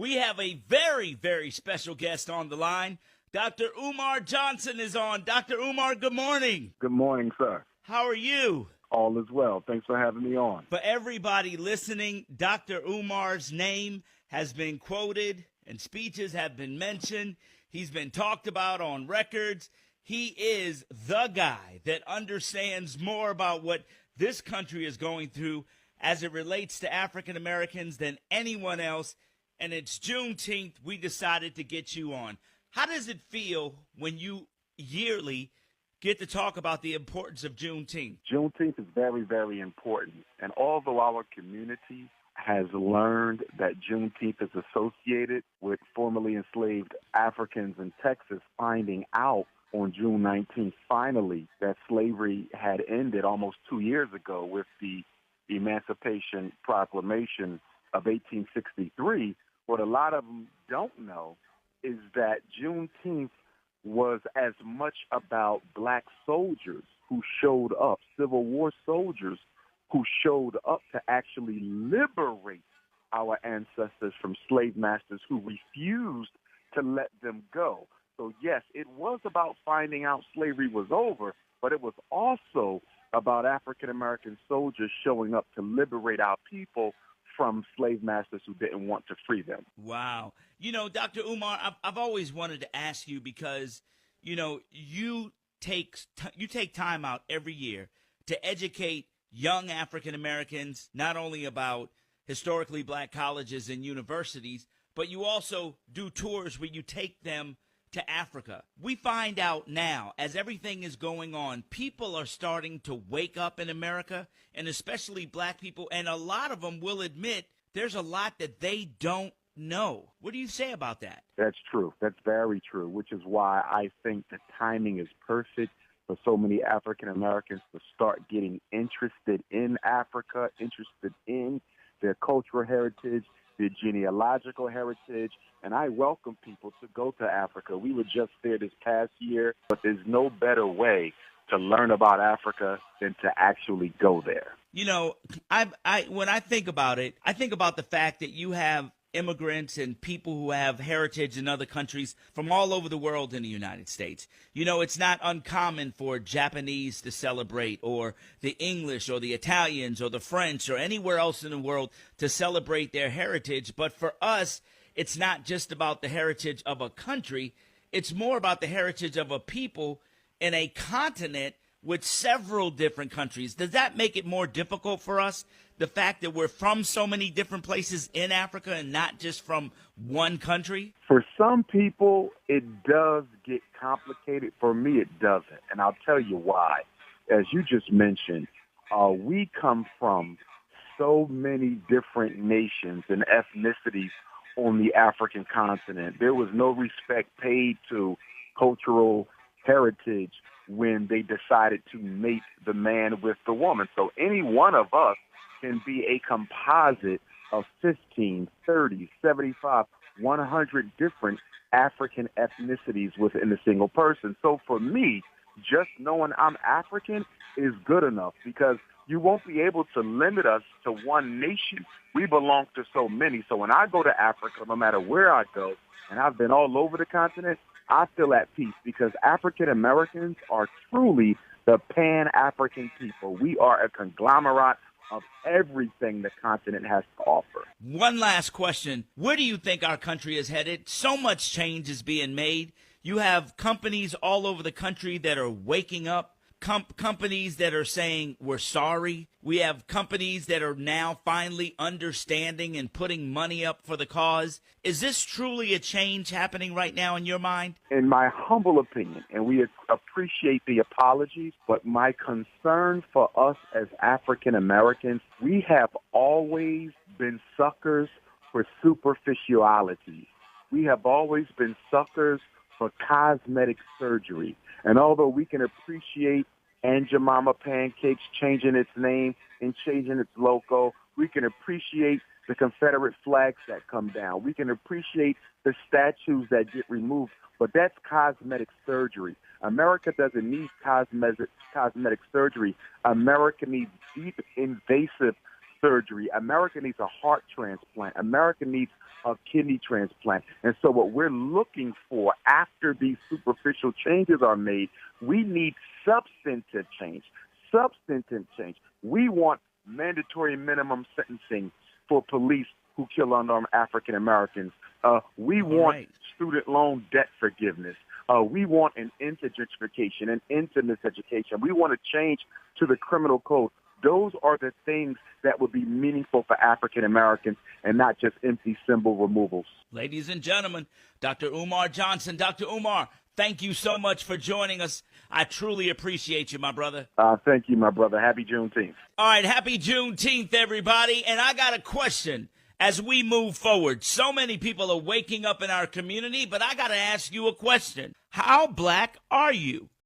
We have a very, very special guest on the line. Dr. Umar Johnson is on. Dr. Umar, good morning. Good morning, sir. How are you? All is well. Thanks for having me on. For everybody listening, Dr. Umar's name has been quoted and speeches have been mentioned. He's been talked about on records. He is the guy that understands more about what this country is going through as it relates to African Americans than anyone else. And it's Juneteenth. We decided to get you on. How does it feel when you yearly get to talk about the importance of Juneteenth? Juneteenth is very, very important. And although our community has learned that Juneteenth is associated with formerly enslaved Africans in Texas finding out on June 19th, finally, that slavery had ended almost 2 years ago with the Emancipation Proclamation of 1863, what a lot of them don't know is that Juneteenth was as much about black soldiers who showed up, Civil War soldiers who showed up to actually liberate our ancestors from slave masters who refused to let them go. So yes, it was about finding out slavery was over, but it was also about African-American soldiers showing up to liberate our people from slave masters who didn't want to free them. Wow. You know, Dr. Umar, I've always wanted to ask you because, you know, you take time out every year to educate young African Americans, not only about historically black colleges and universities, but you also do tours where you take them to Africa. We find out now, as everything is going on, people are starting to wake up in America, and especially black people, and a lot of them will admit there's a lot that they don't know. What do you say about that? That's true. That's very true, which is why I think the timing is perfect for so many African Americans to start getting interested in Africa, interested in their cultural heritage, their genealogical heritage, and I welcome people to go to Africa. We were just there this past year, but there's no better way to learn about Africa than to actually go there. You know, when I think about it, I think about the fact that you have immigrants and people who have heritage in other countries from all over the world in the United States. You know, it's not uncommon for Japanese to celebrate, or the English or the Italians or the French or anywhere else in the world to celebrate their heritage. But for us, it's not just about the heritage of a country. It's more about the heritage of a people in a continent with several different countries. Does that make it more difficult for us? The fact that we're from so many different places in Africa and not just from one country? For some people, it does get complicated. For me, it doesn't. And I'll tell you why. As you just mentioned, we come from so many different nations and ethnicities on the African continent. There was no respect paid to cultural heritage when they decided to mate the man with the woman. So any one of us can be a composite of 15, 30, 75, 100 different African ethnicities within a single person. So for me, just knowing I'm African is good enough, because you won't be able to limit us to one nation. We belong to so many. So when I go to Africa, no matter where I go, and I've been all over the continent, I feel at peace, because African Americans are truly the Pan-African people. We are a conglomerate of everything the continent has to offer. One last question. Where do you think our country is headed? So much change is being made. You have companies all over the country that are waking up, companies that are saying we're sorry. We have companies that are now finally understanding and putting money up for the cause. Is this truly a change happening right now in your mind? In my humble opinion, and we appreciate the apologies, but my concern for us as African Americans, we have always been suckers for superficialities. We have always been suckers for cosmetic surgery. And although we can appreciate Aunt Jemima Pancakes changing its name and changing its logo, we can appreciate the Confederate flags that come down. We can appreciate the statues that get removed, but that's cosmetic surgery. America doesn't need cosmetic surgery. America needs deep, invasive surgery. America needs a heart transplant. America needs a kidney transplant. And so what we're looking for after these superficial changes are made, we need substantive change. Substantive change. We want mandatory minimum sentencing for police who kill unarmed African Americans. We want student loan debt forgiveness. We want an end to gentrification, an end to miseducation. We want to change to the criminal code. Those are the things that would be meaningful for African Americans and not just empty symbol removals. Ladies and gentlemen, Dr. Umar Johnson. Dr. Umar, thank you so much for joining us. I truly appreciate you, my brother. Thank you, my brother. Happy Juneteenth. All right, happy Juneteenth, everybody. And I got a question as we move forward. So many people are waking up in our community, but I got to ask you a question. How black are you?